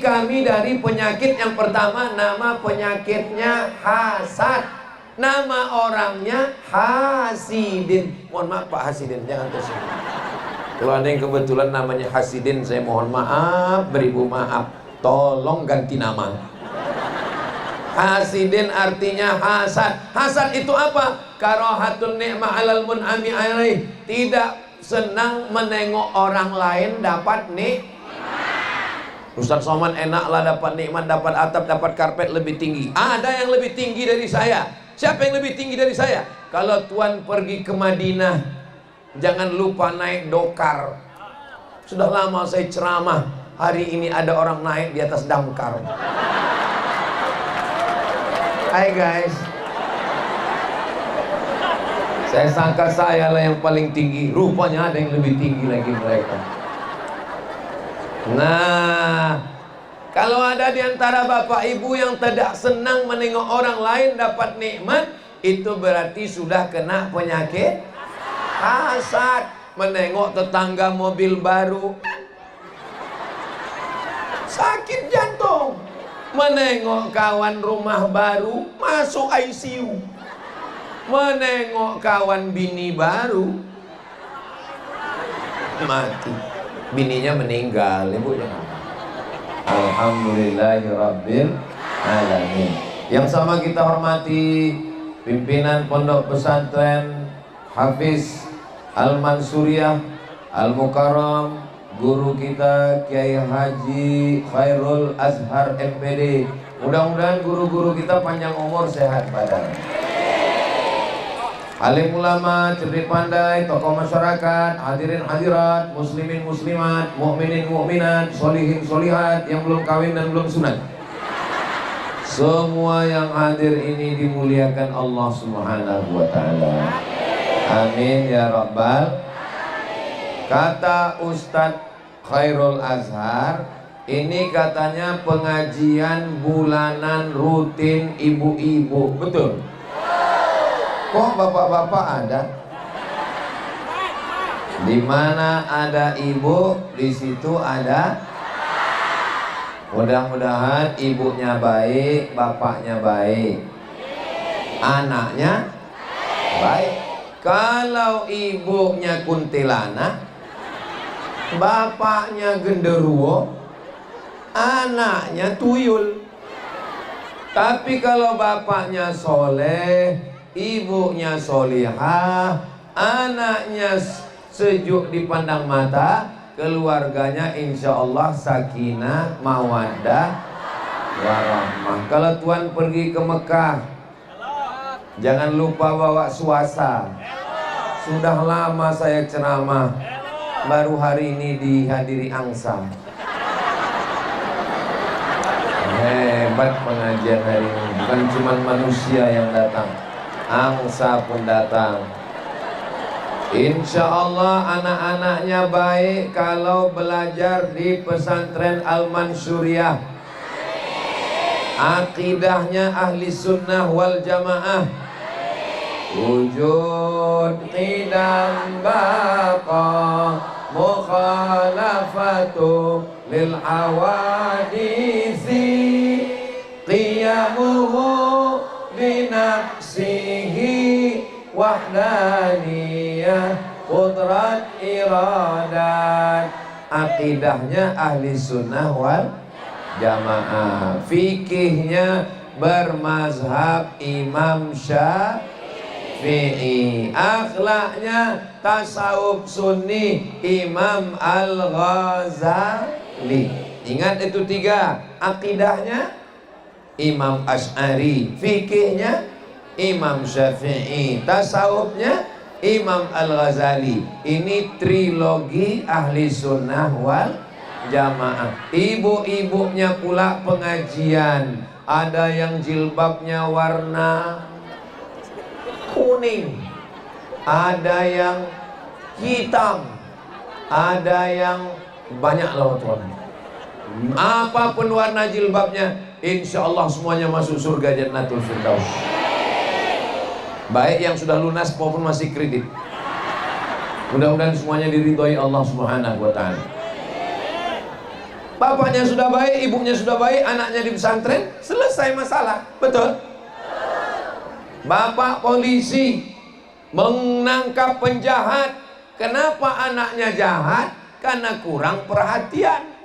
kami dari penyakit yang pertama. Nama penyakitnya hasad, nama orangnya Hasidin. Mohon maaf Pak Hasidin, jangan tersinggung. Kalau ada yang kebetulan namanya Hasidin, saya mohon maaf, beribu maaf, tolong ganti nama. Hasidin artinya hasad. Hasad itu apa? Karahatun ni'mah alal mun'ami alaih, tidak senang menengok orang lain dapat nikmat. Ustaz Somad enaklah dapat nikmat, dapat atap, dapat karpet lebih tinggi. Ada yang lebih tinggi dari saya. Siapa yang lebih tinggi dari saya? Kalau Tuan pergi ke Madinah, jangan lupa naik dokar. Sudah lama saya ceramah, hari ini ada orang naik di atas damkar. Hai guys, saya sangka saya lah yang paling tinggi, rupanya ada yang lebih tinggi lagi mereka. Nah, kalau ada di antara bapak ibu yang tidak senang menengok orang lain dapat nikmat, itu berarti sudah kena penyakit hasad. Menengok tetangga mobil baru, sakit jantung. Menengok kawan rumah baru, masuk ICU. Menengok kawan bini baru, mati. Bininya meninggal, ibu jangan. Alhamdulillahirabbil alamin. Yang sama kita hormati pimpinan Pondok Pesantren Hafiz Al-Mansuriyah Al-Mukarram, guru kita Kiai Haji Khairul Azhar MPD. Mudah-mudahan guru-guru kita panjang umur, sehat badan. Alim ulama, cerdik pandai, tokoh masyarakat, hadirin hadirat, muslimin muslimat, mukminin mukminat, solihin solihat, yang belum kawin dan belum sunat. Semua yang hadir ini dimuliakan Allah Subhanahu wa ta'ala. Amin ya rabbal. Kata Ustadz Khairul Azhar, ini katanya pengajian bulanan rutin ibu-ibu, betul? Kok bapak-bapak ada? Di mana ada ibu, di situ ada. Mudah-mudahan ibunya baik, bapaknya baik, anaknya baik. Kalau ibunya kuntilanak, bapaknya genderuwo, anaknya tuyul. Tapi kalau bapaknya soleh, ibunya solihah, anaknya sejuk dipandang mata, keluarganya insya Allah sakinah, mawaddah, warahmah. Kalau Tuan pergi ke Mekah, jangan lupa bawa suasa. Sudah lama saya ceramah, baru hari ini dihadiri angsa. Hebat pengajian hari ini, bukan cuma manusia yang datang, angsa pun datang. Insya Allah anak-anaknya baik kalau belajar di pesantren Al-Mansuriyah. Akidahnya ahli sunnah wal jamaah. Wujud qidam baqa mukhalafatu lil awadisi qiyamuhu binafsihi wahdaniyah qudrat iradat. Akidahnya ahli sunnah wal jamaah. Fikihnya bermazhab Imam Syafi'i. Akhlaknya tasawuf sunni Imam Al-Ghazali. Ingat itu tiga. Akidahnya Imam Asy'ari, fikihnya Imam Syafi'i, tasawufnya Imam Al-Ghazali. Ini trilogi ahli sunnah wal jamaah. Ibu-ibunya pula pengajian, ada yang jilbabnya warna kuning, ada yang hitam, ada yang banyak lah tuan. Apapun warna jilbabnya, insya Allah semuanya masuk surga Jannatul Firdaus. Baik yang sudah lunas maupun masih kredit. Mudah-mudahan semuanya diridhoi Allah Subhanahu wa ta'ala. Bapaknya sudah baik, ibunya sudah baik, anaknya di pesantren, selesai masalah. Betul? Bapak polisi menangkap penjahat. Kenapa anaknya jahat? Karena kurang perhatian.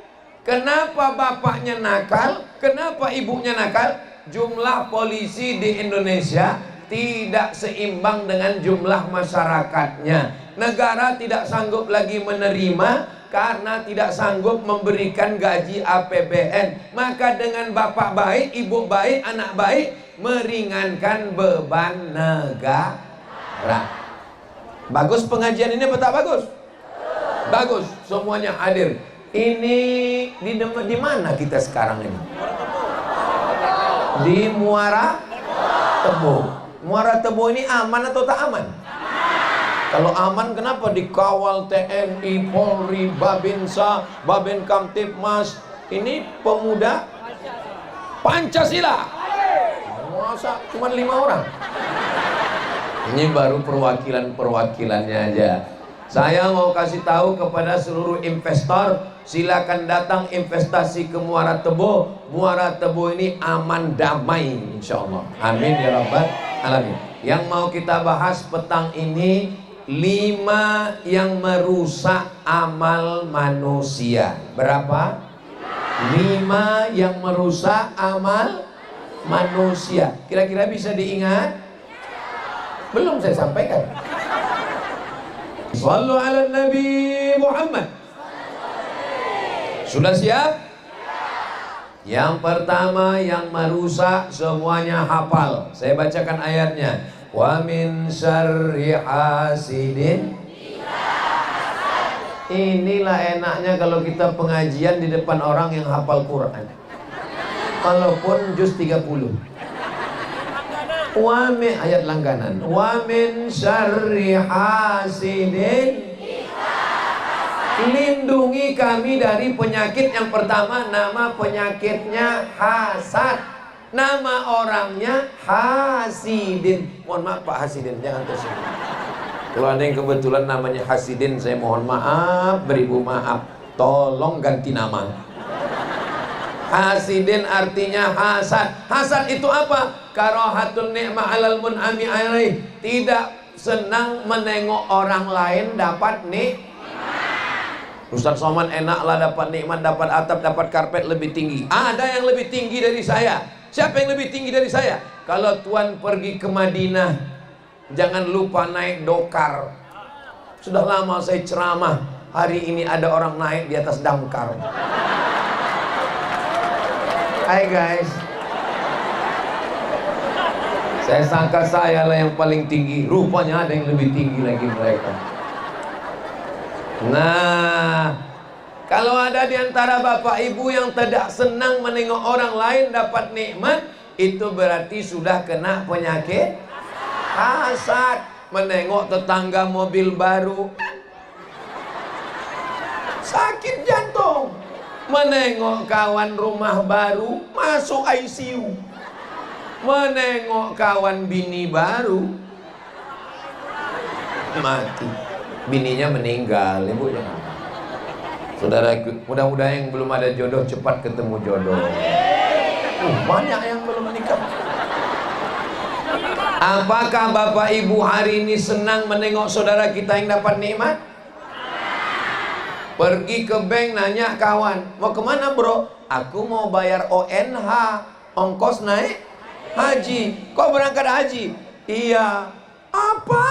Kenapa bapaknya nakal? Kenapa ibunya nakal? Jumlah polisi di Indonesia tidak seimbang dengan jumlah masyarakatnya. Negara tidak sanggup lagi menerima karena tidak sanggup memberikan gaji APBN. Maka dengan bapak baik, ibu baik, anak baik, meringankan beban negara. Bagus pengajian ini apa tak bagus? Bagus, semuanya hadir. Ini di mana kita sekarang ini? Di Muara Tebo. Muara Tebo ini aman atau tak aman? Kalau aman kenapa dikawal TNI, Polri, Babinsa, Babin Kamtibmas? Ini pemuda Pancasila. Masa cuma 5 orang? Ini baru perwakilan-perwakilannya aja. Saya mau kasih tahu kepada seluruh investor, silakan datang investasi ke Muara Tebo. Muara Tebo ini aman damai insyaallah. Amin ya rabbal alamin. Yang mau kita bahas petang ini 5 yang merusak amal manusia. Berapa? 5 yang merusak amal manusia. Kira-kira bisa diingat? Belum saya sampaikan. Shallu ala Nabi Muhammad. Sudah siap? Yang pertama yang merusak semuanya hafal. Saya bacakan ayatnya. Wa min syarri hasidin. Inilah enaknya kalau kita pengajian di depan orang yang hafal Quran. Walaupun juz 30. Wa min ayat langganan. Wa min syarri hasidin. Lindungi kami dari penyakit yang pertama, nama penyakitnya hasad. Nama orangnya Hasidin. Mohon maaf Pak Hasidin, jangan tersinggung. Kalau ada yang kebetulan namanya Hasidin, saya mohon maaf, beribu maaf. Tolong ganti nama. Hasidin artinya hasad. Hasad itu apa? Karahatun ni'mah alal mun'ami alaih. Tidak senang menengok orang lain dapat nikmat. Ustaz Somad enaklah dapat nikmat, dapat atap, dapat karpet lebih tinggi. Ada yang lebih tinggi dari saya. Siapa yang lebih tinggi dari saya? Kalau Tuan pergi ke Madinah, jangan lupa naik dokar. Sudah lama saya ceramah, hari ini ada orang naik di atas damkar. Hai guys. Saya sangka saya lah yang paling tinggi. Rupanya ada yang lebih tinggi lagi mereka. Nah, kalau ada di antara bapak ibu yang tidak senang menengok orang lain dapat nikmat, itu berarti sudah kena penyakit hasad. Menengok tetangga mobil baru, sakit jantung. Menengok kawan rumah baru, masuk ICU. Menengok kawan bini baru, mati. Bininya meninggal, ibu jangan. Saudara, mudah-mudahan yang belum ada jodoh cepat ketemu jodoh. Banyak yang belum menikah. Apakah bapak ibu hari ini senang menengok saudara kita yang dapat nikmat? Pergi ke bank nanya kawan, mau kemana bro? Aku mau bayar ONH, ongkos naik haji. Kok berangkat haji? Iya. Apa?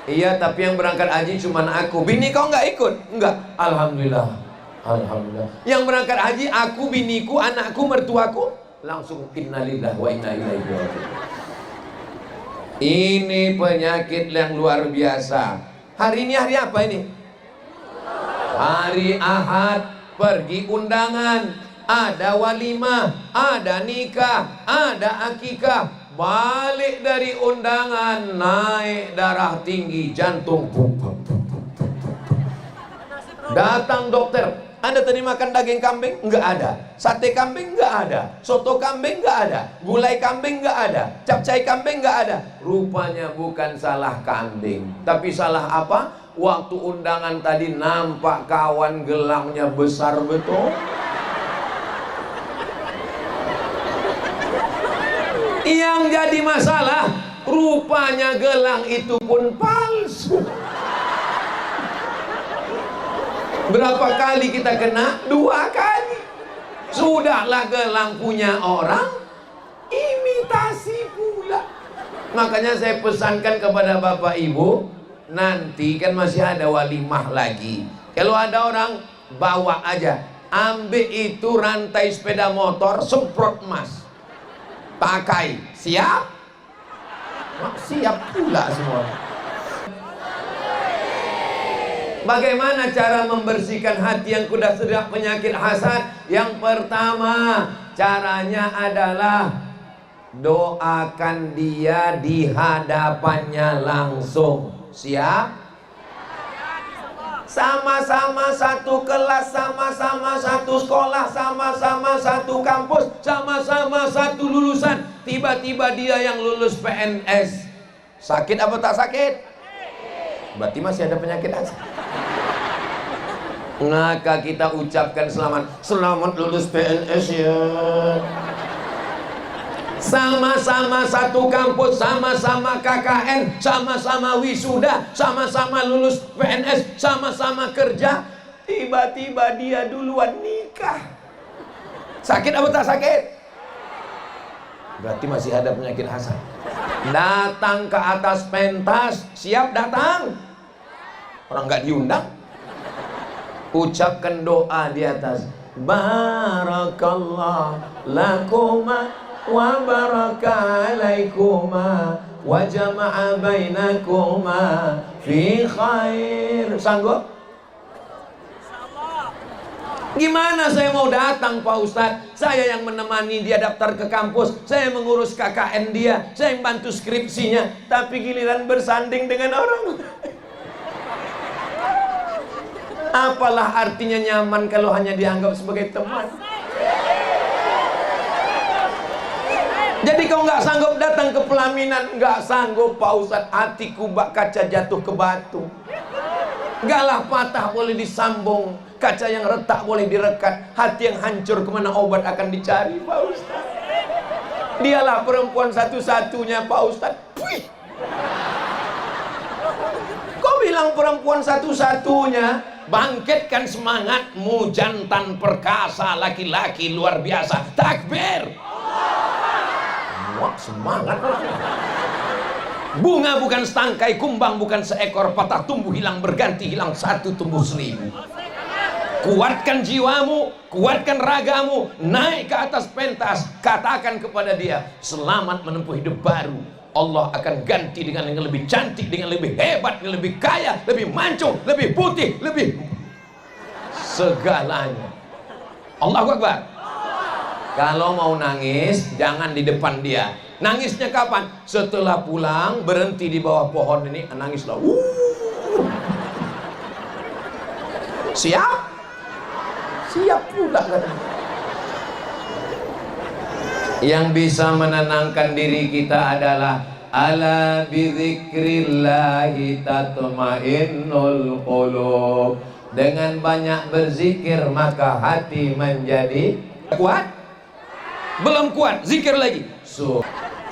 Iya, tapi yang berangkat haji cuma aku. Bini kau nggak ikut? Enggak. Alhamdulillah. Alhamdulillah. Yang berangkat haji aku, biniku, anakku, mertuaku. Langsung innalillahi wa inna ilaihi raji'un. Ini penyakit yang luar biasa. Hari ini hari apa ini? Hari Ahad. Pergi undangan. Ada walimah, ada nikah, ada akikah. Balik dari undangan, naik darah tinggi, jantung. Datang dokter, Anda tadi makan daging kambing? Enggak ada. Sate kambing? Enggak ada. Soto kambing? Enggak ada. Gulai kambing? Enggak ada. Capcay kambing? Enggak ada. Rupanya bukan salah kambing, tapi salah apa? Waktu undangan tadi nampak kawan gelangnya besar betul. Yang jadi masalah, rupanya gelang itu pun palsu. Berapa kali kita kena? 2 kali. Sudahlah gelang punya orang, imitasi pula. Makanya saya pesankan kepada Bapak Ibu, nanti kan masih ada walimah lagi. Kalau ada orang, bawa aja. Ambil itu rantai sepeda motor, semprot emas. Pakai, siap? Siap pula semua. Bagaimana cara membersihkan hati yang sudah sedang penyakit hasad? Yang pertama, caranya adalah doakan dia di hadapannya langsung. Siap? Sama-sama satu kelas, sama-sama satu sekolah, sama-sama satu kampus, sama-sama satu lulusan. Tiba-tiba dia yang lulus PNS. Sakit apa tak sakit? Berarti masih ada penyakit hasad. Maka kita ucapkan selamat lulus PNS ya. Sama-sama satu kampus, sama-sama KKN, sama-sama wisuda, sama-sama lulus PNS, sama-sama kerja. Tiba-tiba dia duluan nikah. Sakit apa tak sakit? Berarti masih ada penyakit hasad. Datang ke atas pentas, siap datang? Orang nggak diundang. Ucapkan doa di atas. Barakallah lakuma wa baraka alaikuma wa jama'a bainakuma fi khair. Sanggup? Gimana saya mau datang Pak Ustadz? Saya yang menemani dia daftar ke kampus, saya mengurus KKN dia, saya yang bantu skripsinya, tapi giliran bersanding dengan orang. Apalah artinya nyaman kalau hanya dianggap sebagai teman? Jadi kau nggak sanggup datang ke pelaminan, nggak sanggup Pak Ustadz, hatiku bak kaca jatuh ke batu. Galah patah boleh disambung, kaca yang retak boleh direkat, hati yang hancur kemana obat akan dicari Pak Ustadz? Dialah perempuan satu-satunya Pak Ustadz. Puih. Kau bilang perempuan satu-satunya? Bangkitkan semangatmu, jantan perkasa, laki-laki luar biasa. Takbir. Wah, semangat. Bunga bukan setangkai, kumbang bukan seekor, patah tumbuh hilang berganti, hilang satu tumbuh 1000. Kuatkan jiwamu, kuatkan ragamu, naik ke atas pentas, katakan kepada dia, selamat menempuh hidup baru. Allah akan ganti dengan yang lebih cantik, dengan lebih hebat, dengan lebih kaya, lebih mancung, lebih putih, lebih segalanya. Allahu Akbar. Kalau mau nangis, jangan di depan dia. Nangisnya kapan? Setelah pulang, berhenti di bawah pohon ini, nangislah. Siap? Siap pula kan? Yang bisa menenangkan diri kita adalah ala bidzikrillahi tatmainnul qulub. Dengan banyak berzikir maka hati menjadi kuat. Belum kuat, zikir lagi.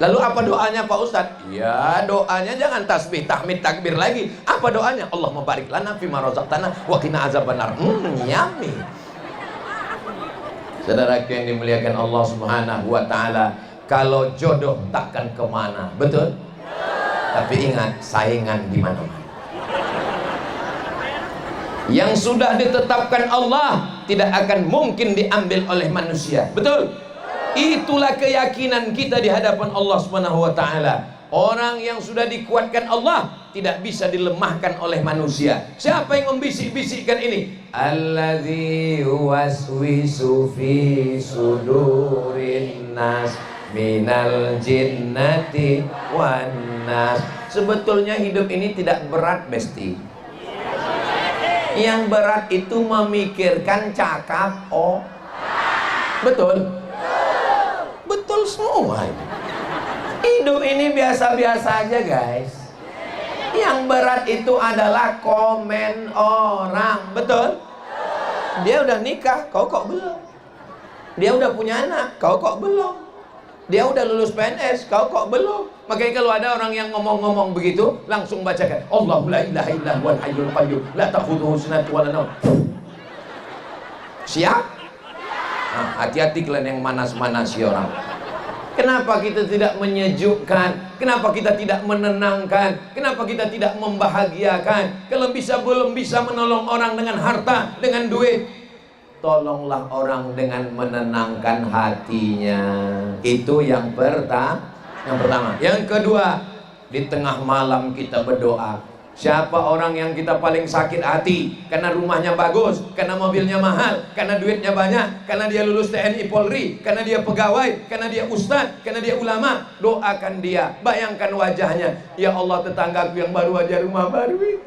Lalu apa doanya Pak Ustadz? Ya doanya jangan tasbih, tahmid, takbir lagi. Apa doanya? Allahumma barik lana fima razaqtana wa qina azabannar. Yummy. Saudaraku yang dimuliakan Allah Subhanahu wa ta'ala, kalau jodoh takkan kemana, betul? Tapi ingat, saingan di mana-mana. Yang sudah ditetapkan Allah tidak akan mungkin diambil oleh manusia, betul? Itulah keyakinan kita di hadapan Allah Subhanahu wa ta'ala. Orang yang sudah dikuatkan Allah tidak bisa dilemahkan oleh manusia. Siapa yang membisik-bisikkan ini? Allazi waswisu fi sudurin nas minal jinnati wan nas. Sebetulnya hidup ini tidak berat, Besti. Yang berat itu memikirkan cakap betul? Betul semua. Hidup ini biasa-biasa aja guys. Yang berat itu adalah komen orang. Betul? Dia udah nikah, kau kok belum? Dia udah punya anak, kau kok belum? Dia udah lulus PNS, kau kok belum? Makanya kalau ada orang yang ngomong-ngomong begitu, langsung bacakan Allahu la ilaha illa huwal hayyul qayyum la ta'khudhuhu sinatun wa la nawm. Siap? Nah, hati-hati kalian yang manas-manasi orang. Kenapa kita tidak menyejukkan? Kenapa kita tidak menenangkan? Kenapa kita tidak membahagiakan? Kalau belum bisa menolong orang dengan harta, dengan duit, tolonglah orang dengan menenangkan hatinya. Itu yang pertama. Yang kedua, di tengah malam kita berdoa. Siapa orang yang kita paling sakit hati karena rumahnya bagus, karena mobilnya mahal, karena duitnya banyak, karena dia lulus TNI Polri, karena dia pegawai, karena dia ustadz, karena dia ulama, doakan dia. Bayangkan wajahnya, ya Allah, tetanggaku yang baru aja rumah baru ini,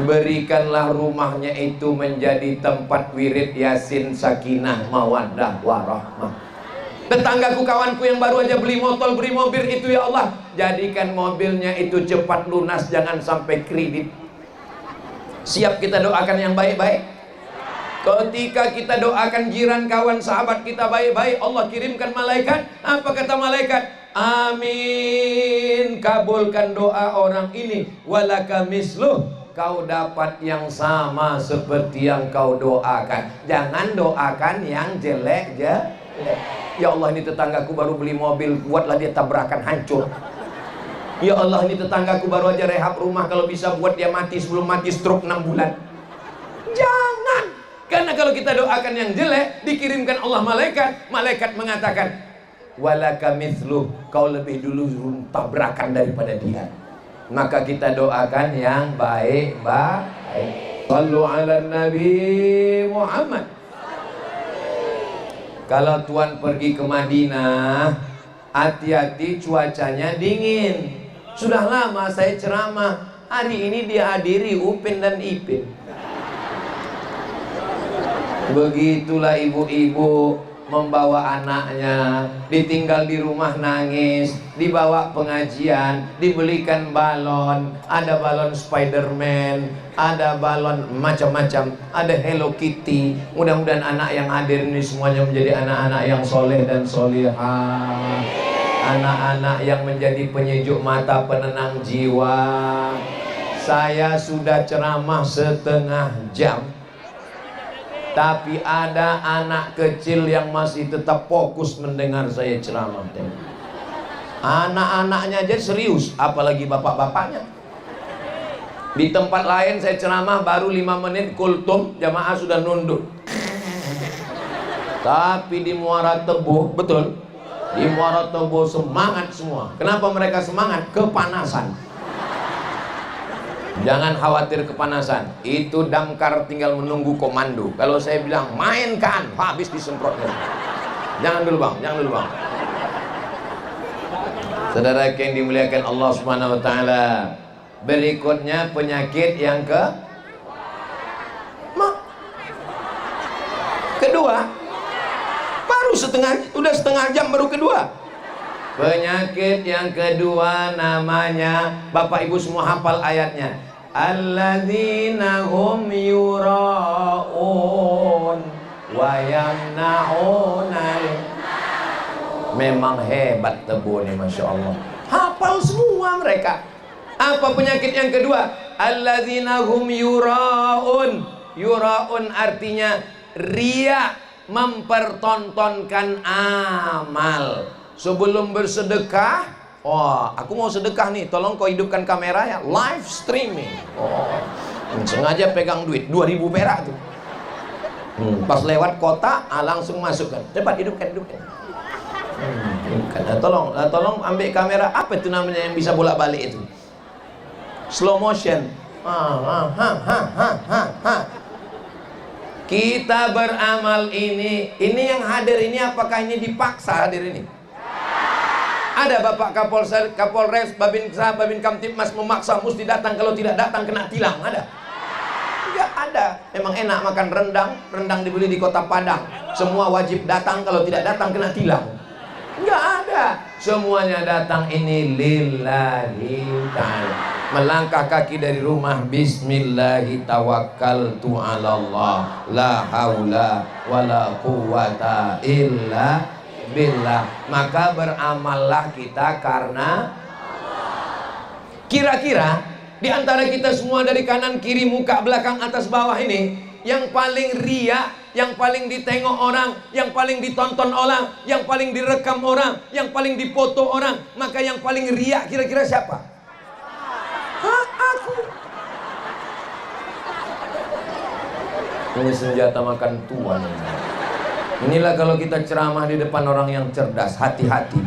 berikanlah rumahnya itu menjadi tempat wirid Yasin, Sakinah, Mawaddah, Warahmah. Tetanggaku, kawanku yang baru aja beli motor, beli mobil itu, ya Allah, jadikan mobilnya itu cepat lunas, jangan sampai kredit. Siap kita doakan yang baik-baik? Ketika kita doakan jiran, kawan, sahabat kita baik-baik, Allah kirimkan malaikat. Apa kata malaikat? Amin, kabulkan doa orang ini. Walaka misluh, kau dapat yang sama seperti yang kau doakan. Jangan doakan yang jelek-jelek. Ya Allah, ini tetanggaku baru beli mobil, buatlah dia tabrakan hancur. Ya Allah, ini tetanggaku baru aja rehab rumah, kalau bisa buat dia mati sebelum mati, stroke 6 bulan. Jangan. Karena kalau kita doakan yang jelek, dikirimkan Allah malaikat. Malaikat mengatakan, walaka mithluh, kau lebih dulu tabrakan daripada dia. Maka kita doakan yang baik-baik. Sallu ala Nabi Muhammad. Kalau Tuan pergi ke Madinah, hati-hati, cuacanya dingin. Sudah lama saya ceramah, hari ini dihadiri Upin dan Ipin. Begitulah ibu-ibu membawa anaknya, ditinggal di rumah nangis, dibawa pengajian, dibelikan balon, ada balon Spiderman, ada balon macam-macam, ada Hello Kitty. Mudah-mudahan anak yang hadir ini semuanya menjadi anak-anak yang soleh dan solihah, anak-anak yang menjadi penyejuk mata, penenang jiwa. Saya sudah ceramah setengah jam, tapi ada anak kecil yang masih tetap fokus mendengar saya ceramah. Anak-anaknya aja serius, apalagi bapak-bapaknya. Di tempat lain saya ceramah baru 5 menit kultum, jamaah sudah nunduk. Tapi di Muara Tebu, betul, di Muara Tebu semangat semua. Kenapa mereka semangat? Kepanasan. Jangan khawatir kepanasan, itu damkar tinggal menunggu komando. Kalau saya bilang mainkan, habis disemprotnya. Jangan dulu bang, jangan dulu bang. Saudara yang dimuliakan Allah Subhanahu wa taala, berikutnya penyakit yang kedua. Baru udah setengah jam baru kedua. Penyakit yang kedua namanya, Bapak Ibu semua hafal ayatnya. Alladzina hum yura'un wa yamna'unal. Memang hebat Tebu nih, Masya Allah. Hafal semua mereka. Apa penyakit yang kedua? Alladzina hum yura'un. Yura'un artinya riya, mempertontonkan amal. Sebelum bersedekah, oh, aku mau sedekah nih, tolong kau hidupkan kamera ya, live streaming. Oh, sengaja pegang duit 2000 perak tuh. Pas lewat kota, langsung masukkan. Cepat hidupkan. Tolong ambil kamera, apa itu namanya yang bisa bolak-balik itu? Slow motion. Kita beramal ini yang hadir ini, apakah ini dipaksa hadir ini? Ada Bapak Kapolres, Babinsa, Babin Kamtipmas memaksa mesti datang, kalau tidak datang kena tilang, ada? Tidak ada. Memang enak makan rendang dibeli di Kota Padang. Semua wajib datang, kalau tidak datang kena tilang. Enggak ada. Semuanya datang ini lillahi ta'ala. Melangkah kaki dari rumah, bismillahi tawakkaltu 'alallah, la haula wala quwata illa billah. Maka beramallah kita karena kira-kira di antara kita semua dari kanan kiri muka belakang atas bawah ini, yang paling ria, yang paling ditengok orang, yang paling ditonton orang, yang paling direkam orang, yang paling dipoto orang, maka yang paling ria kira-kira siapa? Aku. Ini senjata makan tuan. Inilah kalau kita ceramah di depan orang yang cerdas, hati-hati.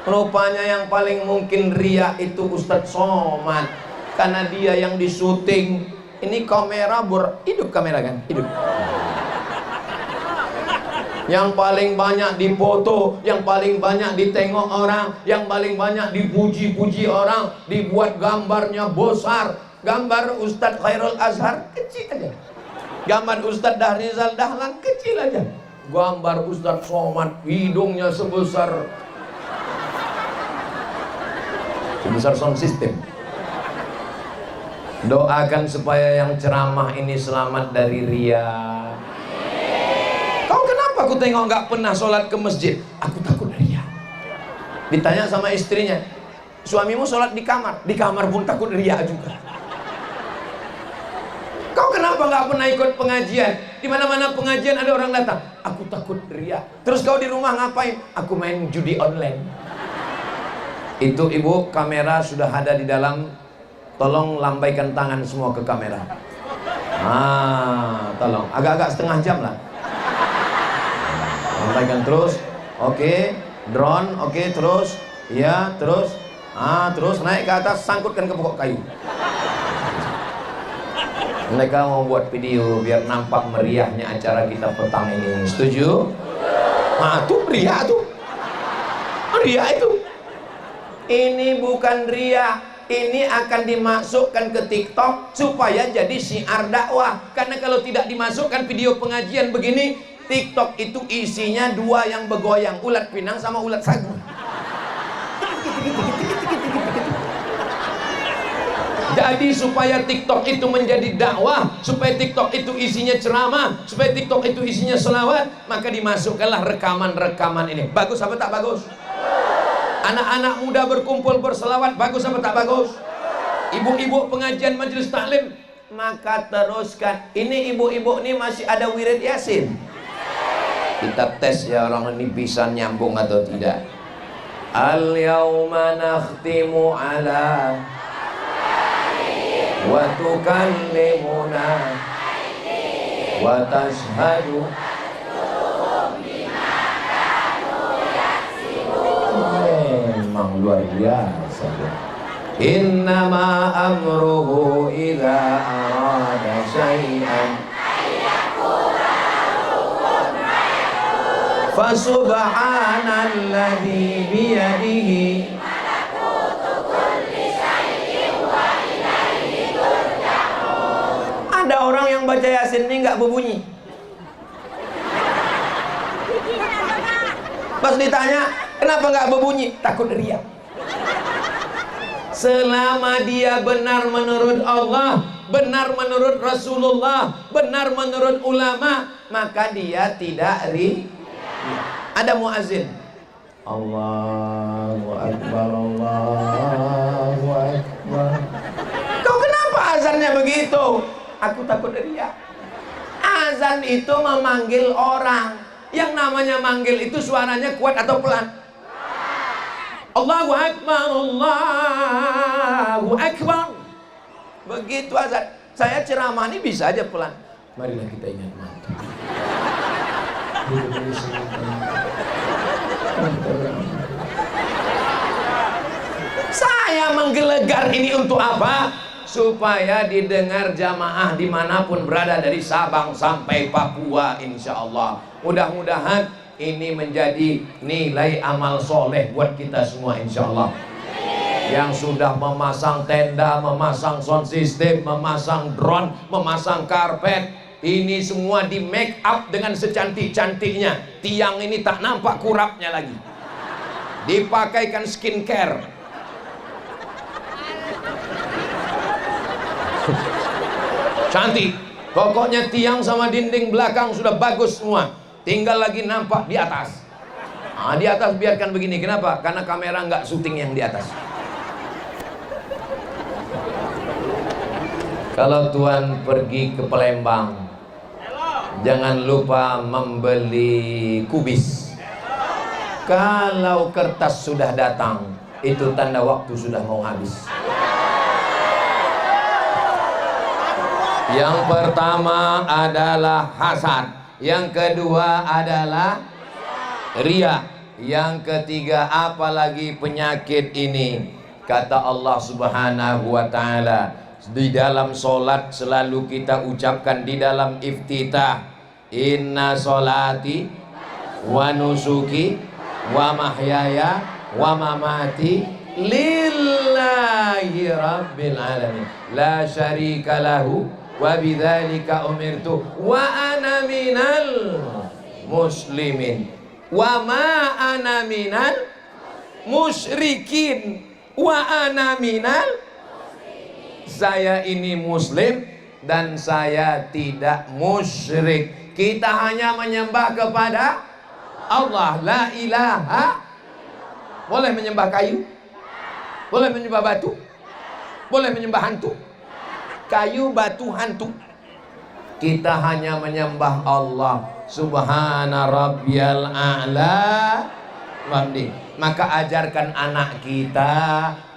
Rupanya yang paling mungkin ria itu Ustadz Somad, karena dia yang disuting. Ini kamera hidup kamera kan? Hidup. Yang paling banyak dipoto, yang paling banyak ditengok orang, yang paling banyak dipuji-puji orang, dibuat gambarnya besar. Gambar Ustadz Khairul Azhar kecil aja. Gambar Ustadz Dahrizal Dahlan kecil aja. Gambar Ustadz Somad hidungnya sebesar sound system. Doakan supaya yang ceramah ini selamat dari ria. Kau kenapa aku tengok nggak pernah sholat ke masjid? Aku takut ria. Ditanya sama istrinya, suamimu sholat di kamar pun takut ria juga. Kau kenapa nggak pernah ikut pengajian? Di mana-mana pengajian ada orang datang, aku takut ria. Terus kau di rumah ngapain? Aku main judi online. Itu ibu, kamera sudah ada di dalam. Tolong lambaikan tangan semua ke kamera. Tolong, agak-agak setengah jam lah. Lambaikan terus. Oke, drone, oke, terus. Ya, terus. Terus naik ke atas, sangkutkan ke pokok kayu. Mereka mau buat video biar nampak meriahnya acara kita petang ini. Setuju? Tuh ria tuh. Ria itu. Ini bukan ria. Ini akan dimasukkan ke TikTok supaya jadi syiar dakwah. Karena kalau tidak dimasukkan video pengajian begini, TikTok itu isinya dua yang bergoyang, ulat pinang sama ulat sagu. Jadi supaya TikTok itu menjadi dakwah, supaya TikTok itu isinya ceramah, supaya TikTok itu isinya selawat, maka dimasukkanlah rekaman-rekaman ini. Bagus apa tak bagus? Anak-anak muda berkumpul berselawat, bagus apa tak bagus? Ibu-ibu pengajian majelis taklim, maka teruskan. Ini ibu-ibu ini masih ada wirid yasin. Kita tes ya orang ini bisa nyambung atau tidak. Al-yawma nakhtimu ala wa tukallimuna wa tashhadu. Memang luar biasa. Innama amruhu idza arada syai'an fa subhanalladzi biyadihi malakutu kulli syai'in wa ilaihi turja'un. Ada orang yang baca Yasin ini enggak berbunyi. Pas ditanya, kenapa nggak berbunyi? Takut ria. Selama dia benar menurut Allah, benar menurut Rasulullah, benar menurut ulama, maka dia tidak ria. Ada muazin. Allahu Akbar, Allahu Akbar. Kau kenapa azannya begitu? Aku takut ria. Azan itu memanggil orang. Yang namanya manggil itu suaranya kuat atau pelan? Allahu Akbar, Allahu Akbar. Begitu azan. Saya ceramah ini bisa aja pelan. Marilah kita ingat mati. Saya menggelegar ini untuk apa? Supaya didengar jamaah dimanapun berada, dari Sabang sampai Papua, insya Allah. Mudah-mudahan ini menjadi nilai amal soleh buat kita semua, insya Allah. Yang sudah memasang tenda, memasang sound system, memasang drone, memasang karpet, ini semua di make up dengan secantik-cantiknya. Tiang ini tak nampak kurapnya lagi. dipakaikan skincare. Cantik. Pokoknya tiang sama dinding belakang sudah bagus semua. Tinggal lagi nampak di atas. Nah, di atas biarkan begini. Kenapa? Karena kamera nggak syuting yang di atas. Kalau Tuhan pergi ke Palembang, jangan lupa membeli kubis. Kalau kertas sudah datang, itu tanda waktu sudah mau habis. Yang pertama adalah hasad, yang kedua adalah ria, yang ketiga apalagi penyakit ini. Kata Allah Subhanahu wa taala, di dalam solat selalu kita ucapkan di dalam iftitah, inna solati wa nusuki wa mahyaya wa mamati lillahi rabbil alamin la syarika lahu wa bidzalika umirtu wa ana minal muslimin wa ma ana minal musyrikin wa ana minal, saya ini muslim dan saya tidak musyrik. Kita hanya menyembah kepada Allah, la ilaha. Boleh menyembah kayu? Boleh menyembah batu? Boleh menyembah hantu? Kayu, batu, hantu. Kita hanya menyembah Allah. Subhana rabbiyal a'la. Maka ajarkan anak kita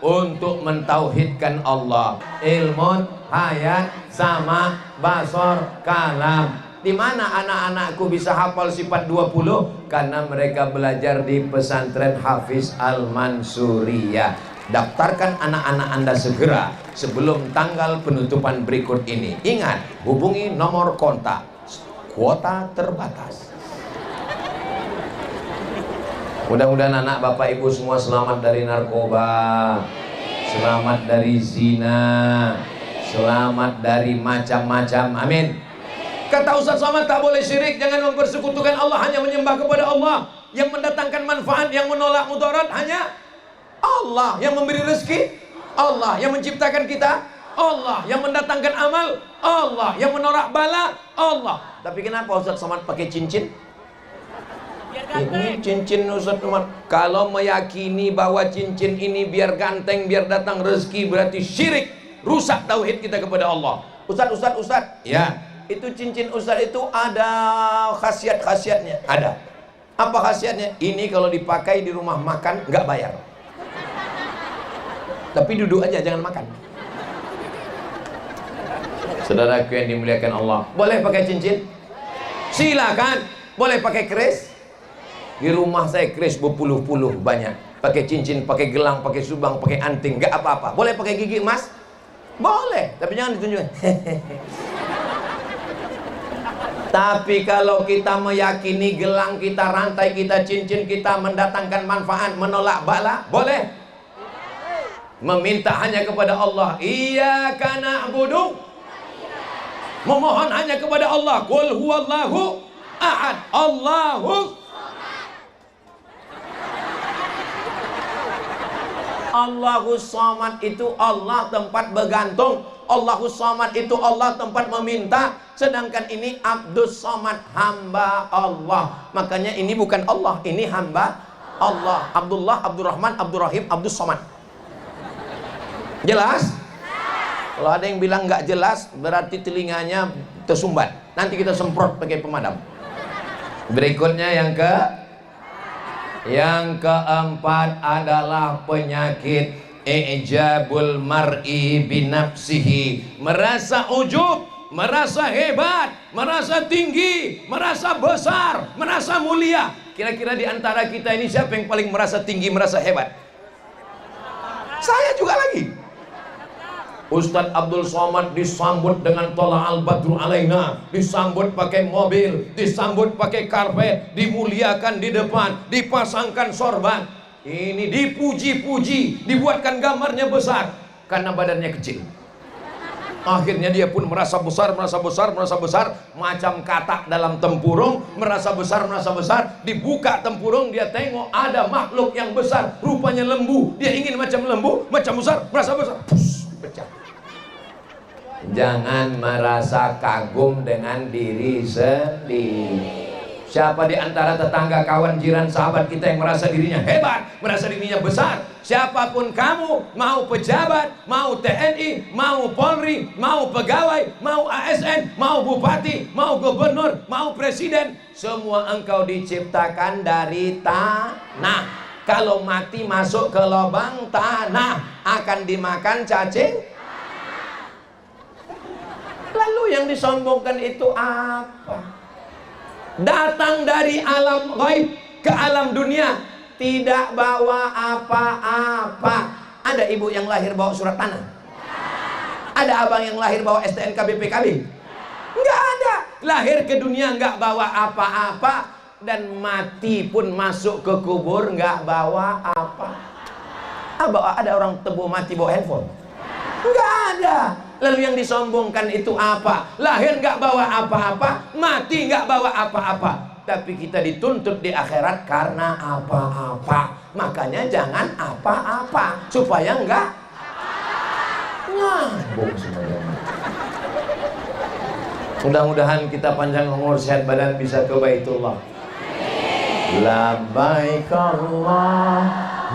untuk mentauhidkan Allah. Ilmun, hayat, sama, basor, kalam. Di mana anak-anakku bisa hafal sifat 20? Karena mereka belajar di pesantren Hafiz Al-Mansuriyah. Daftarkan anak-anak Anda segera sebelum tanggal penutupan berikut ini. Ingat, hubungi nomor kontak. Kuota terbatas. Mudah-mudahan anak bapak ibu semua selamat dari narkoba, selamat dari zina, selamat dari macam-macam. Amin. Kata Ustaz Somad, tak boleh syirik, jangan mempersekutukan Allah, hanya menyembah kepada Allah. Yang mendatangkan manfaat, yang menolak mudarat hanya Allah. Yang memberi rezeki Allah. Yang menciptakan kita Allah. Yang mendatangkan amal Allah. Yang menolak bala Allah. Tapi kenapa Ustaz Somad pakai cincin? Ini cincin Ustaz Somad. Kalau meyakini bahwa cincin ini biar ganteng, biar datang rezeki, berarti syirik. Rusak tauhid kita kepada Allah. Ustaz. Ya. Itu cincin Ustaz itu ada khasiat-khasiatnya. Ada. Apa khasiatnya? Ini kalau dipakai di rumah makan nggak bayar. Tapi duduk aja, jangan makan. Saudaraku yang dimuliakan Allah, boleh pakai cincin? Silakan. Boleh pakai keris? Di rumah saya keris berpuluh-puluh banyak. Pakai cincin, pakai gelang, pakai subang, pakai anting, nggak apa-apa. Boleh pakai gigi emas? Boleh, tapi jangan ditunjukkan. Tapi kalau kita meyakini gelang kita, rantai kita, cincin kita mendatangkan manfaat, menolak bala, boleh. Meminta hanya kepada Allah. Iyyaka na'budu. Memohon hanya kepada Allah. Qul huwallahu ahad. Allahus Samad itu Allah tempat bergantung. Allahus Samad itu Allah tempat meminta. Sedangkan ini Abdus Samad, hamba Allah. Makanya ini bukan Allah, ini hamba Allah. Abdullah, Abdurrahman, Abdurrahim, Abdus Samad. Jelas? Kalau ada yang bilang nggak jelas, berarti telinganya tersumbat. Nanti kita semprot pakai pemadam. Berikutnya yang keempat adalah penyakit ijabul mar'i binafsihi. Merasa ujub, merasa hebat, merasa tinggi, merasa besar, merasa mulia. Kira-kira di antara kita ini siapa yang paling merasa tinggi, merasa hebat? Saya juga lagi. Ustadz Abdul Somad disambut dengan Tola'al Badru Alaina, disambut pakai mobil, disambut pakai karpet, dimuliakan di depan, dipasangkan sorban. Ini dipuji-puji, dibuatkan gambarnya besar karena badannya kecil. Akhirnya dia pun merasa besar, macam katak dalam tempurung, merasa besar, dibuka tempurung, dia tengok ada makhluk yang besar, rupanya lembu. Dia ingin macam lembu, macam besar, merasa besar, pus, pecah. Jangan merasa kagum dengan diri sendiri. Siapa di antara tetangga, kawan, jiran, sahabat kita yang merasa dirinya hebat, merasa dirinya besar? Siapapun kamu, mau pejabat, mau TNI, mau Polri, mau pegawai, mau ASN, mau bupati, mau gubernur, mau presiden, semua engkau diciptakan dari tanah. Kalau mati masuk ke lubang tanah, akan dimakan cacing. Lalu yang disombongkan itu apa? Datang dari alam gaib ke alam dunia, tidak bawa apa-apa. Ada ibu yang lahir bawa surat tanah? Ada abang yang lahir bawa STNK BPKB? Enggak ada. Lahir ke dunia enggak bawa apa-apa, dan mati pun masuk ke kubur enggak bawa apa. Ada orang tebu mati bawa handphone? Enggak ada. Lalu yang disombongkan itu apa? Lahir nggak bawa apa-apa, mati nggak bawa apa-apa. Tapi kita dituntut di akhirat karena apa-apa. Makanya jangan apa-apa, supaya nggak ngambung semuanya. Mudah-mudahan kita panjang umur, sehat badan, bisa ke Baitullah. Labbaik Allahumma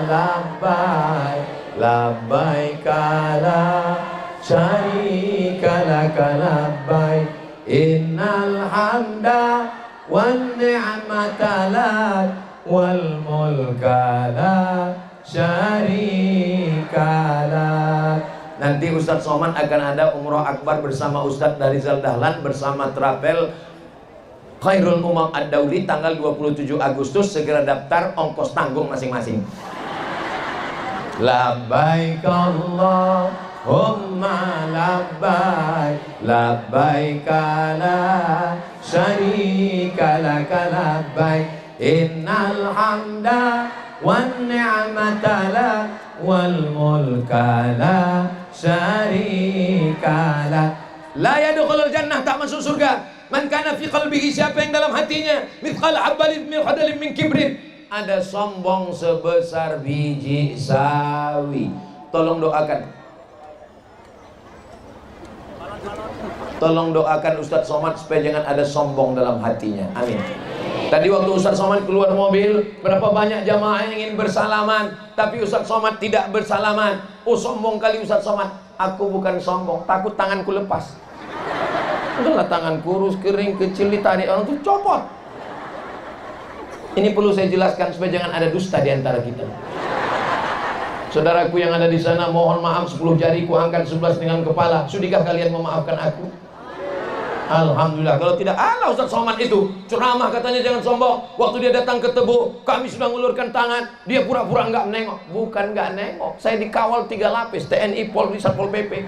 labbaik, labbaik la syarika laka labbaik, innal hamda wan ni'mata lak wal mulka la syarika lak. Nanti Ustadz Somad akan ada umroh akbar bersama Ustadz dari Rizal Dahlan bersama Travel Khairul Umam Ad-Dauli tanggal 27 Agustus. Segera daftar, ongkos tanggung masing-masing. Labbaik Allahumma labbaik, labbaik la syarika laka labbaik, innal hamda wan ni'mata lak wal mulka la syarika lak. La yadkhulul jannah, tak masuk surga man kana fi qalbihi, siapa yang dalam hatinya mithqal habatin min khardalin min kibrin, ada sombong sebesar biji sawi. Tolong doakan. Tolong doakan Ustadz Somad supaya jangan ada sombong dalam hatinya. Amin. Tadi waktu Ustadz Somad keluar mobil, berapa banyak jamaah yang ingin bersalaman, tapi Ustadz Somad tidak bersalaman. Oh, sombong kali Ustadz Somad. Aku bukan sombong, takut tanganku lepas. Udahlah, tangan kurus, kering, kecil, ditarik orang tuh copot. Ini perlu saya jelaskan supaya jangan ada dusta di antara kita. Saudaraku yang ada di sana, mohon maaf, 10 jariku angkat 11 dengan kepala. Sudikah kalian memaafkan aku? Alhamdulillah. Kalau tidak, Allah Ustadz Somad itu ceramah katanya jangan sombong. Waktu dia datang ke Tebo, kami sudah ngulurkan tangan, dia pura-pura nggak menengok. Bukan nggak nengok, saya dikawal 3 lapis, TNI, Polri, Satpol PP,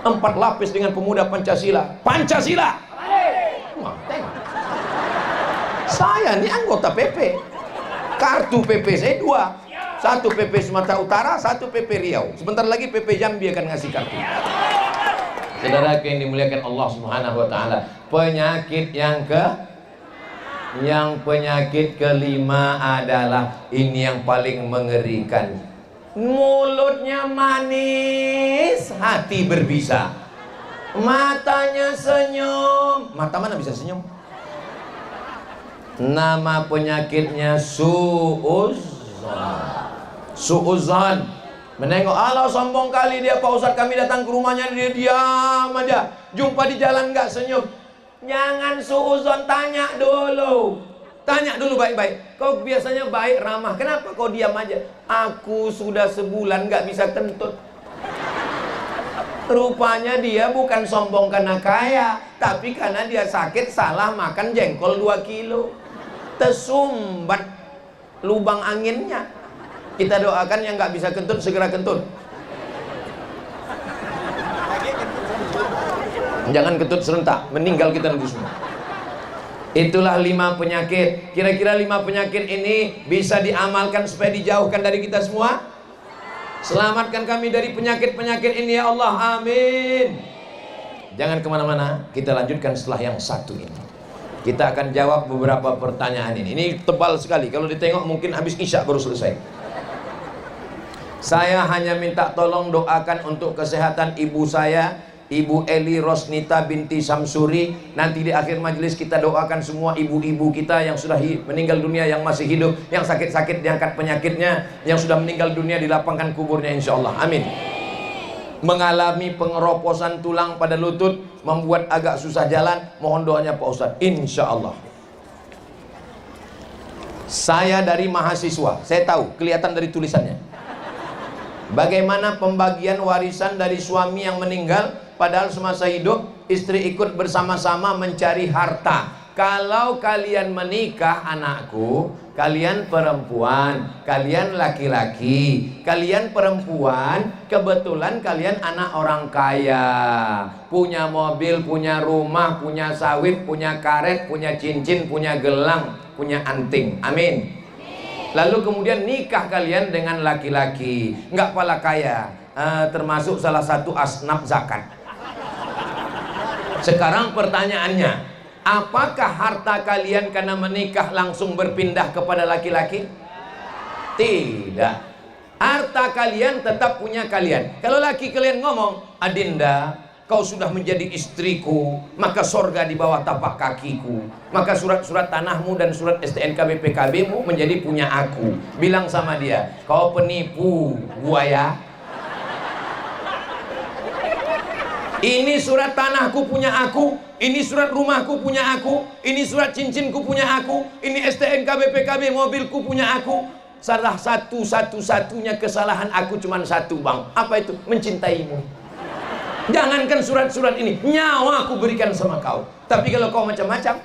4 lapis dengan pemuda Pancasila. Pancasila. Wah, tengok. Saya ini anggota PP. Kartu PP saya 2. 1 PP Sumatera Utara, 1 PP Riau. Sebentar lagi PP Jambi akan ngasih kartu. Saudara yang dimuliakan Allah Subhanahu wa taala, penyakit penyakit kelima adalah ini yang paling mengerikan. Mulutnya manis, hati berbisa. Matanya senyum. Mata mana bisa senyum? Nama penyakitnya su'uzan. Menengok, Allah sombong kali dia Pak Ustadz, kami datang ke rumahnya dia diam aja. Jumpa di jalan nggak senyum. Jangan su'uzan, tanya dulu. Tanya dulu baik-baik. Kau biasanya baik, ramah, kenapa kau diam aja? Aku sudah sebulan nggak bisa kentut. Rupanya dia bukan sombong karena kaya, tapi karena dia sakit salah makan jengkol 2 kilo. Tersumbat lubang anginnya. Kita doakan yang nggak bisa kentut segera kentut. Jangan kentut serentak, meninggal kita nanti semua. Itulah 5 penyakit. Kira-kira 5 penyakit ini bisa diamalkan supaya dijauhkan dari kita semua? Selamatkan kami dari penyakit-penyakit ini ya Allah, amin. Jangan kemana-mana, kita lanjutkan setelah yang satu ini. Kita akan jawab beberapa pertanyaan ini. Ini tebal sekali, kalau ditengok mungkin habis isya baru selesai. Saya hanya minta tolong doakan untuk kesehatan ibu saya, Ibu Eli Rosnita binti Samsuri. Nanti di akhir majelis kita doakan semua ibu-ibu kita yang sudah meninggal dunia, yang masih hidup, yang sakit-sakit diangkat penyakitnya, yang sudah meninggal dunia dilapangkan kuburnya insya Allah, amin. Mengalami pengeroposan tulang pada lutut, membuat agak susah jalan, mohon doanya Pak Ustadz, insya Allah. Saya dari mahasiswa, saya tahu, kelihatan dari tulisannya. Bagaimana pembagian warisan dari suami yang meninggal, padahal semasa hidup istri ikut bersama-sama mencari harta. Kalau kalian menikah anakku, kalian perempuan, kalian laki-laki, kalian perempuan, kebetulan kalian anak orang kaya, punya mobil, punya rumah, punya sawit, punya karet, punya cincin, punya gelang, punya anting, amin. Lalu kemudian nikah kalian dengan laki-laki nggak pala kaya, termasuk salah satu asnaf zakat. Sekarang pertanyaannya, apakah harta kalian karena menikah langsung berpindah kepada laki-laki? Tidak. Harta kalian tetap punya kalian. Kalau laki kalian ngomong, Adinda, kau sudah menjadi istriku, maka sorga di bawah tapak kakiku, maka surat-surat tanahmu dan surat STNK BPKB-mu menjadi punya aku. Bilang sama dia, kau penipu buaya. Ini surat tanahku punya aku, ini surat rumahku punya aku, ini surat cincinku punya aku, ini STNK BPKB mobilku punya aku. Salah satu-satunya kesalahan aku cuma satu, Bang. Apa itu? Mencintaimu. Jangankan surat-surat ini, nyawa aku berikan sama kau. Tapi kalau kau macam-macam.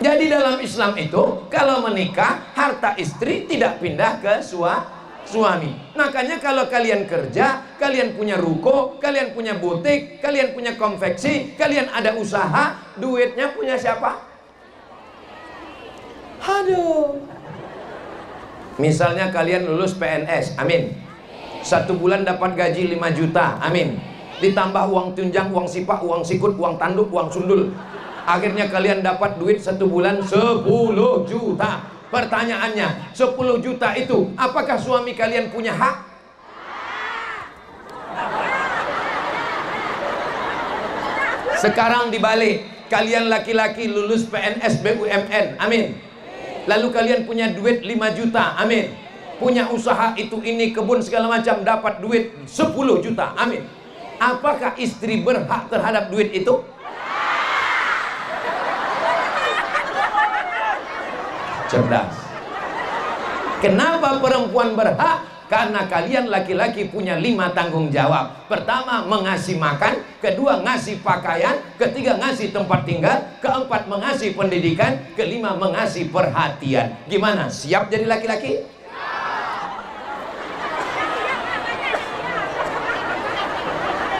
Jadi dalam Islam itu, kalau menikah, harta istri tidak pindah ke suami. Makanya kalau kalian kerja, kalian punya ruko, kalian punya butik, kalian punya konveksi, kalian ada usaha, duitnya punya siapa? Aduh. Misalnya kalian lulus PNS, amin. 1 bulan dapat gaji 5 juta, amin. Ditambah uang tunjang, uang sipah, uang sikut, uang tanduk, uang sundul. Akhirnya kalian dapat duit 1 bulan 10 juta. Pertanyaannya, 10 juta itu apakah suami kalian punya hak? Sekarang dibalik, kalian laki-laki lulus PNS BUMN, amin. Lalu kalian punya duit 5 juta, amin. Punya usaha itu ini kebun segala macam, dapat duit 10 juta, amin. Apakah istri berhak terhadap duit itu? Cerdas. Kenapa perempuan berhak? Karena kalian laki-laki punya 5 tanggung jawab. Pertama, mengasih makan. Kedua, ngasih pakaian. Ketiga, ngasih tempat tinggal. Keempat, mengasih pendidikan. Kelima, mengasih perhatian. Gimana? Siap jadi laki-laki?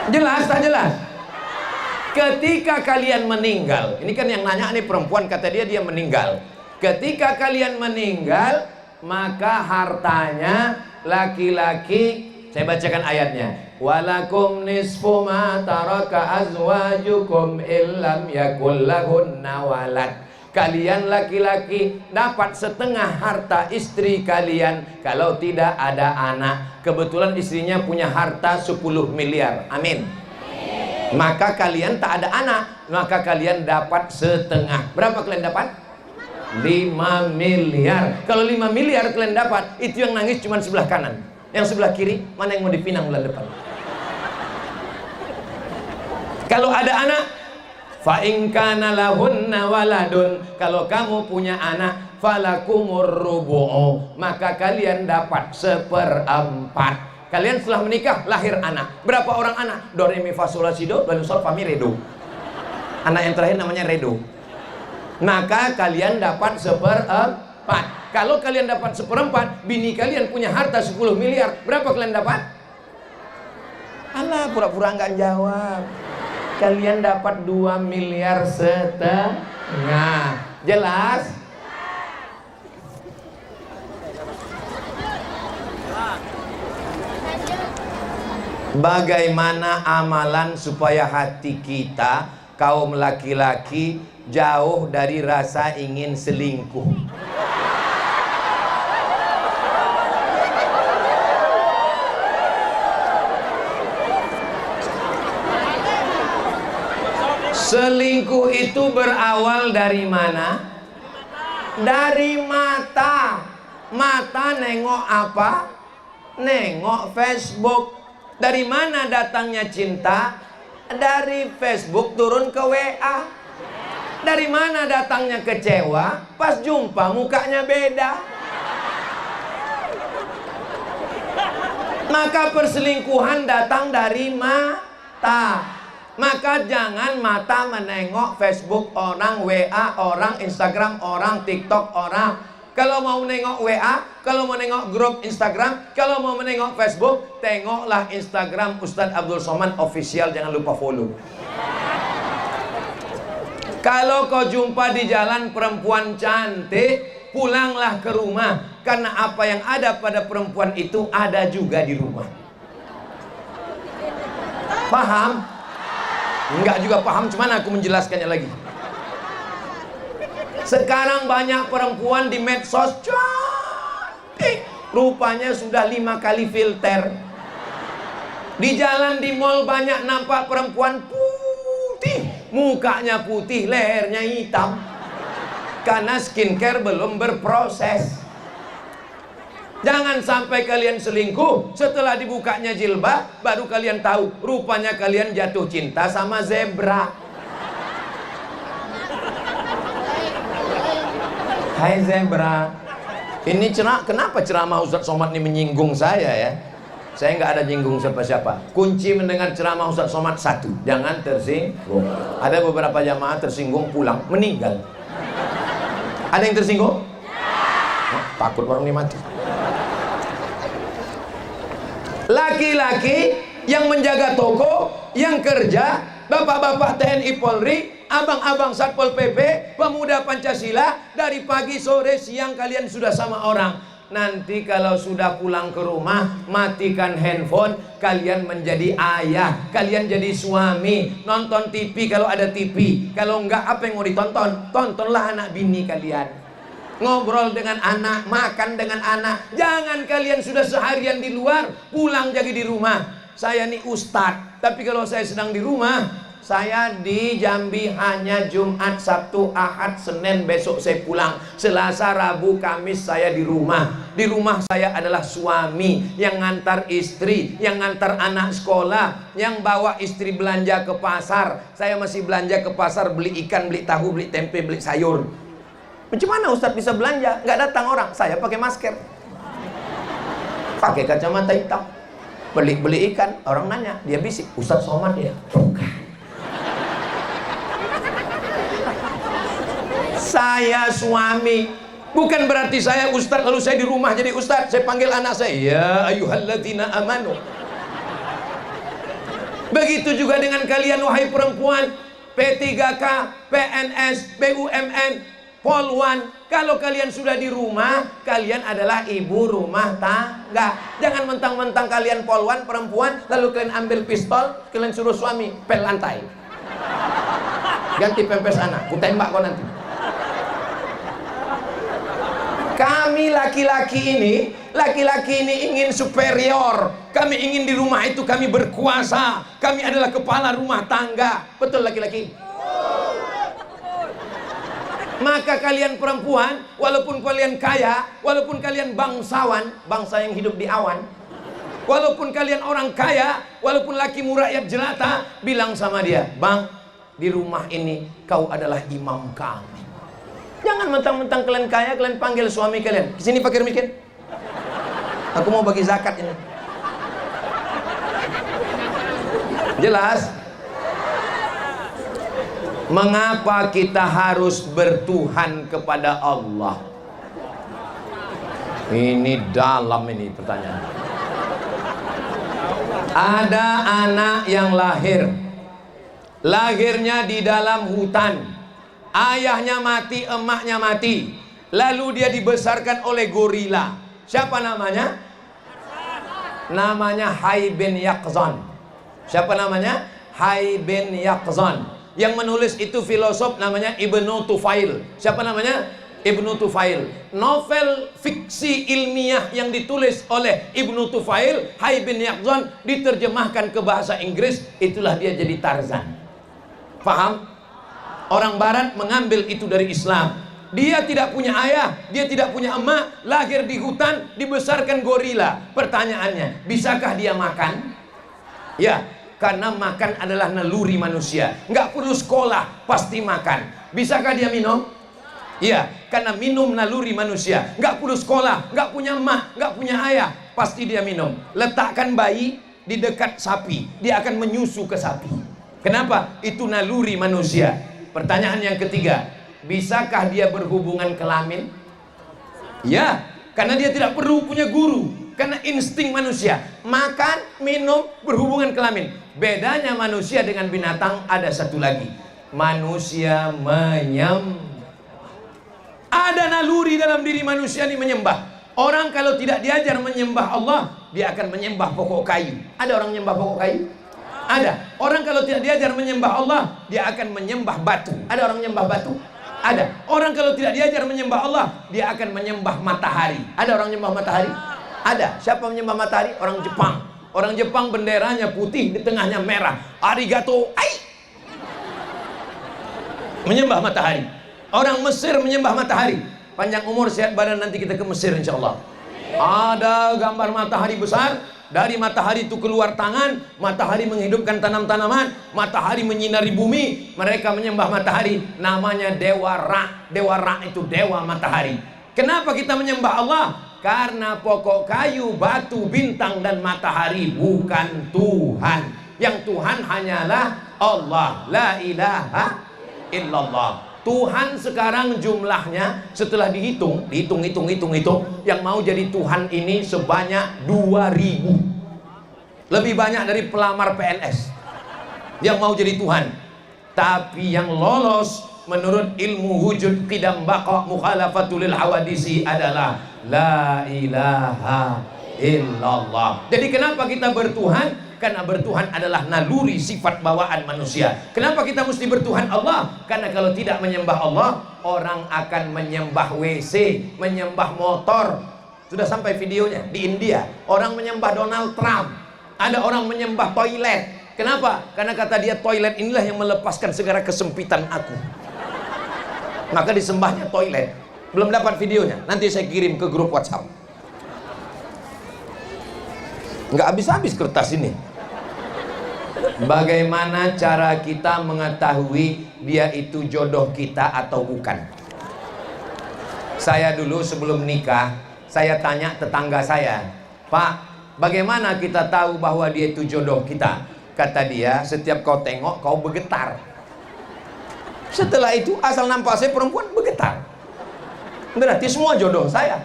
Jelas tak jelas? Ketika kalian meninggal, ini kan yang nanya nih perempuan, kata dia meninggal. Ketika kalian meninggal, maka hartanya laki-laki, saya bacakan ayatnya. Walakum nisfu ma taraka azwajukum illam yakul lahunna walad. Kalian laki-laki dapat setengah harta istri kalian kalau tidak ada anak. Kebetulan istrinya punya harta 10 miliar. Amin. Maka kalian tak ada anak, maka kalian dapat setengah. Berapa kalian dapat? 5 miliar. Kalau 5 miliar kalian dapat, itu yang nangis cuma sebelah kanan. Yang sebelah kiri, mana yang mau dipinang bulan depan? Kalau ada anak, fa in kana lahunna waladun, kalau kamu punya anak, falakumur rubu'u, maka kalian dapat 1/4. Kalian setelah menikah lahir anak. Berapa orang anak? Do re mi fa sol la si do lalu sol fa mi re do. Anak yang terakhir namanya Redo. Maka kalian dapat 1/4. Kalau kalian dapat 1/4, bini kalian punya harta 10 miliar. Berapa kalian dapat? Alah, pura-pura nggak jawab. Kalian dapat 2,5 miliar. Jelas? Bagaimana amalan supaya hati kita kaum laki-laki jauh dari rasa ingin selingkuh? Selingkuh itu berawal dari mana? Dari mata. Mata nengok apa? Nengok Facebook. Dari mana datangnya cinta? Dari Facebook turun ke WA. Dari mana datangnya kecewa? Pas jumpa mukanya beda. Maka perselingkuhan datang dari mata. Maka jangan mata menengok Facebook orang, WA orang, Instagram orang, TikTok orang. Kalau mau menengok WA, kalau mau menengok grup Instagram, kalau mau menengok Facebook, tengoklah Instagram Ustadz Abdul Somad Official, jangan lupa follow. Kalau kau jumpa di jalan perempuan cantik, pulanglah ke rumah. Karena apa yang ada pada perempuan itu ada juga di rumah. Paham? Enggak juga paham, cuman aku menjelaskannya lagi. Sekarang banyak perempuan di medsos cantik, rupanya sudah 5 kali filter. Di jalan di mall banyak nampak perempuan putih, mukanya putih, lehernya hitam, karena skincare belum berproses. Jangan sampai kalian selingkuh, setelah dibukanya jilbab baru kalian tahu rupanya kalian jatuh cinta sama zebra. Hai zebra. Ini kenapa ceramah Ustadz Somad ini menyinggung saya ya? Saya nggak ada nyinggung siapa-siapa. Kunci mendengar ceramah Ustadz Somad satu, jangan tersinggung. Ada beberapa jamaah tersinggung pulang meninggal. Ada yang tersinggung? Oh, takut orang ini mati. Laki-laki yang menjaga toko, yang kerja, bapak-bapak TNI Polri, abang-abang Satpol PP, pemuda Pancasila, dari pagi, sore, siang kalian sudah sama orang. Nanti kalau sudah pulang ke rumah, matikan handphone, kalian menjadi ayah, kalian jadi suami. Nonton TV kalau ada TV, kalau enggak apa yang mau ditonton? Tontonlah anak bini kalian. Ngobrol dengan anak, makan dengan anak. Jangan kalian sudah seharian di luar, pulang jadi di rumah. Saya nih ustadz, tapi kalau saya sedang di rumah, saya di Jambi hanya Jumat, Sabtu, Ahad, Senin, besok saya pulang. Selasa, Rabu, Kamis saya di rumah. Di rumah saya adalah suami yang ngantar istri, yang ngantar anak sekolah, yang bawa istri belanja ke pasar. Saya masih belanja ke pasar, beli ikan, beli tahu, beli tempe, beli sayur. Bagaimana Ustadz bisa belanja? Nggak datang orang. Saya pakai masker, pakai kacamata hitam, beli ikan. Orang nanya, dia bisik, Ustadz Somad ya? Bukan. Saya suami. Bukan berarti saya Ustadz lalu saya di rumah jadi Ustadz. Saya panggil anak saya, ya ayyuhalladzina amanu. Begitu juga dengan kalian wahai perempuan, P3K, PNS, BUMN, Polwan. Kalau kalian sudah di rumah, kalian adalah ibu rumah tangga. Jangan mentang-mentang kalian polwan, perempuan, lalu kalian ambil pistol, kalian suruh suami pel lantai. Ganti pempes anak, ku tembak kau nanti. Kami laki-laki ini ingin superior. Kami ingin di rumah itu kami berkuasa. Kami adalah kepala rumah tangga. Betul laki-laki? Maka kalian perempuan, walaupun kalian kaya, walaupun kalian bangsawan, bangsa yang hidup di awan, walaupun kalian orang kaya, walaupun lakimu rakyat jelata, bilang sama dia, bang, di rumah ini kau adalah imam kami. Jangan mentang-mentang kalian kaya, kalian panggil suami kalian, kesini fakir miskin, aku mau bagi zakat ini. Jelas? Mengapa kita harus bertuhan kepada Allah? Ini dalam ini pertanyaan. Ada anak yang lahirnya di dalam hutan. Ayahnya mati, emaknya mati. Lalu dia dibesarkan oleh gorila. Siapa namanya? Namanya Hayy bin Yaqzan. Siapa namanya? Hayy bin Yaqzan. Yang menulis itu filosof namanya Ibnu Tufail. Siapa namanya? Ibnu Tufail. Novel fiksi ilmiah yang ditulis oleh Ibnu Tufail, Hayy bin Yaqzan, diterjemahkan ke bahasa Inggris, itulah dia jadi Tarzan. Paham? Orang barat mengambil itu dari Islam. Dia tidak punya ayah, dia tidak punya emak, lahir di hutan, dibesarkan gorila. Pertanyaannya, bisakah dia makan? Ya, karena makan adalah naluri manusia. Nggak perlu sekolah, pasti makan. Bisakah dia minum? Iya, karena minum naluri manusia. Nggak perlu sekolah, nggak punya emak, nggak punya ayah, pasti dia minum. Letakkan bayi di dekat sapi, dia akan menyusu ke sapi. Kenapa? Itu naluri manusia. Pertanyaan yang ketiga, bisakah dia berhubungan kelamin? Ya, karena dia tidak perlu punya guru. Karena insting manusia, makan, minum, berhubungan kelamin. Bedanya manusia dengan binatang ada satu lagi. Manusia ada naluri dalam diri manusia ini menyembah. Orang kalau tidak diajar menyembah Allah, dia akan menyembah pokok kayu. Ada orang menyembah pokok kayu? Ada. Orang kalau tidak diajar menyembah Allah, dia akan menyembah batu. Ada orang menyembah batu? Ada. Orang kalau tidak diajar menyembah Allah, dia akan menyembah matahari. Ada orang menyembah matahari? Ada. Siapa menyembah matahari? Orang Jepang. Orang Jepang benderanya putih, di tengahnya merah. Arigato, ai. Menyembah matahari. Orang Mesir menyembah matahari. Panjang umur, sehat badan, nanti kita ke Mesir insya Allah. Ada gambar matahari besar. Dari matahari itu keluar tangan. Matahari menghidupkan tanam-tanaman. Matahari menyinari bumi. Mereka menyembah matahari. Namanya Dewa Ra. Dewa Ra itu dewa matahari. Kenapa kita menyembah Allah? Karena pokok kayu, batu, bintang, dan matahari bukan Tuhan. Yang Tuhan hanyalah Allah. La ilaha illallah. Tuhan sekarang jumlahnya setelah dihitung, yang mau jadi Tuhan ini sebanyak 2000. Lebih banyak dari pelamar PNS yang mau jadi Tuhan. Tapi yang lolos menurut ilmu wujud qidam baqa mukhalafatul hawadisi adalah la ilaha illallah. Jadi kenapa kita bertuhan? Karena bertuhan adalah naluri sifat bawaan manusia. Kenapa kita mesti bertuhan Allah? Karena kalau tidak menyembah Allah, orang akan menyembah WC, menyembah motor. Sudah sampai videonya di India. Orang menyembah Donald Trump. Ada orang menyembah toilet. Kenapa? Karena kata dia, toilet inilah yang melepaskan segala kesempitan aku. Maka disembahnya toilet. Belum dapat videonya, nanti saya kirim ke grup WhatsApp. Nggak habis-habis kertas ini. Bagaimana cara kita mengetahui dia itu jodoh kita atau bukan? Saya dulu sebelum nikah, saya tanya tetangga saya, Pak, bagaimana kita tahu bahwa dia itu jodoh kita? Kata dia, setiap kau tengok kau bergetar. Setelah itu asal nampak saya perempuan bergetar, berarti semua jodoh saya.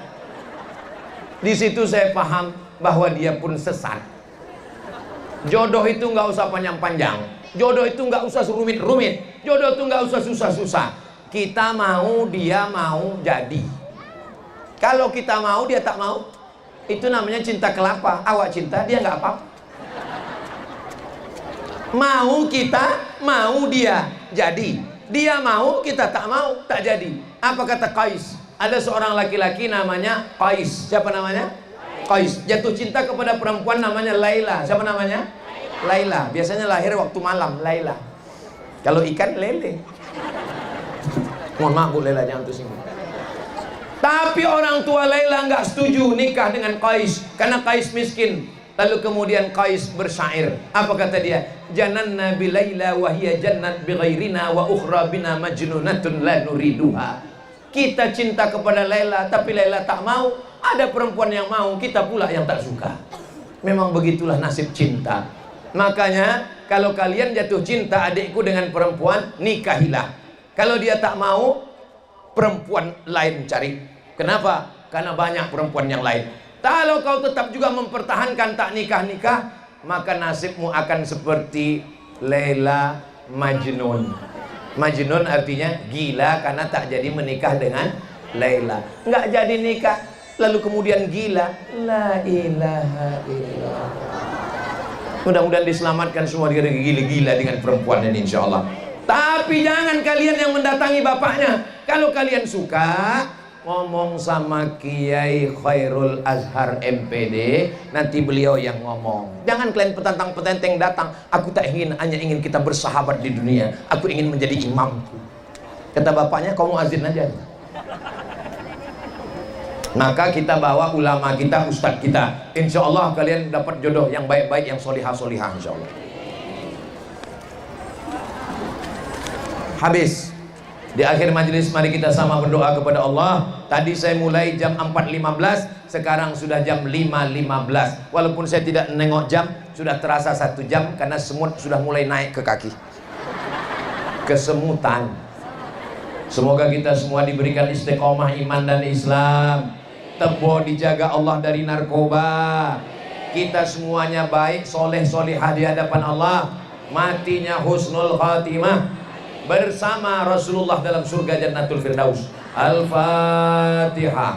Di situ saya paham bahwa dia pun sesat. Jodoh itu nggak usah panjang-panjang. Jodoh itu nggak usah rumit-rumit. Jodoh itu nggak usah susah-susah. Kita mau, dia mau, jadi. Kalau kita mau, dia tak mau, itu namanya cinta kelapa. Awak cinta, dia nggak apa. Mau kita, mau dia, jadi. Dia mau, kita tak mau, tak jadi. Apa kata Qais? Ada seorang laki-laki namanya Qais. Siapa namanya? Qais. Jatuh cinta kepada perempuan namanya Laila. Siapa namanya? Laila. Biasanya lahir waktu malam, Laila. Kalau ikan, lele. Mohon maaf Bu, Laila jangan tersinggung. Tapi orang tua Laila nggak setuju nikah dengan Qais karena Qais miskin. Lalu kemudian Qais bersyair. Apa kata dia? Jananna bi Laila wa hiya jannat bi ghairina wa ukhra bina majnunatun la nuriduha. Kita cinta kepada Laila tapi Laila tak mau. Ada perempuan yang mau, kita pula yang tak suka. Memang begitulah nasib cinta. Makanya kalau kalian jatuh cinta adikku dengan perempuan, nikahilah. Kalau dia tak mau, perempuan lain cari. Kenapa? Karena banyak perempuan yang lain. Kalau kau tetap juga mempertahankan tak nikah-nikah, maka nasibmu akan seperti Laila Majnun. Majnun artinya gila karena tak jadi menikah dengan Laila. Nggak jadi nikah, lalu kemudian gila. La ilaha illallah. Mudah-mudahan diselamatkan semua dari gila-gila dengan perempuan ini insya Allah. Tapi jangan kalian yang mendatangi bapaknya. Kalau kalian suka, ngomong sama Kiai Khairul Azhar MPD, nanti beliau yang ngomong. Jangan kalian petantang-petenteng datang. Aku tak ingin, hanya ingin kita bersahabat di dunia. Aku ingin menjadi imamku. Kata bapaknya, kamu azin aja. Maka kita bawa ulama kita, ustadz kita. Insya Allah kalian dapat jodoh yang baik-baik, yang solihah-solihah insya Allah. Habis. Di akhir majelis mari kita sama berdoa kepada Allah. Tadi saya mulai jam 4.15, sekarang sudah jam 5.15. Walaupun saya tidak nengok jam, sudah terasa 1 jam karena semut sudah mulai naik ke kaki. Kesemutan. Semoga kita semua diberikan istiqomah iman dan Islam. Tebo dijaga Allah dari narkoba. Kita semuanya baik, soleh, solihah di hadapan Allah. Matinya husnul khatimah bersama Rasulullah dalam surga Jannatul Firdaus. Al-Fatihah.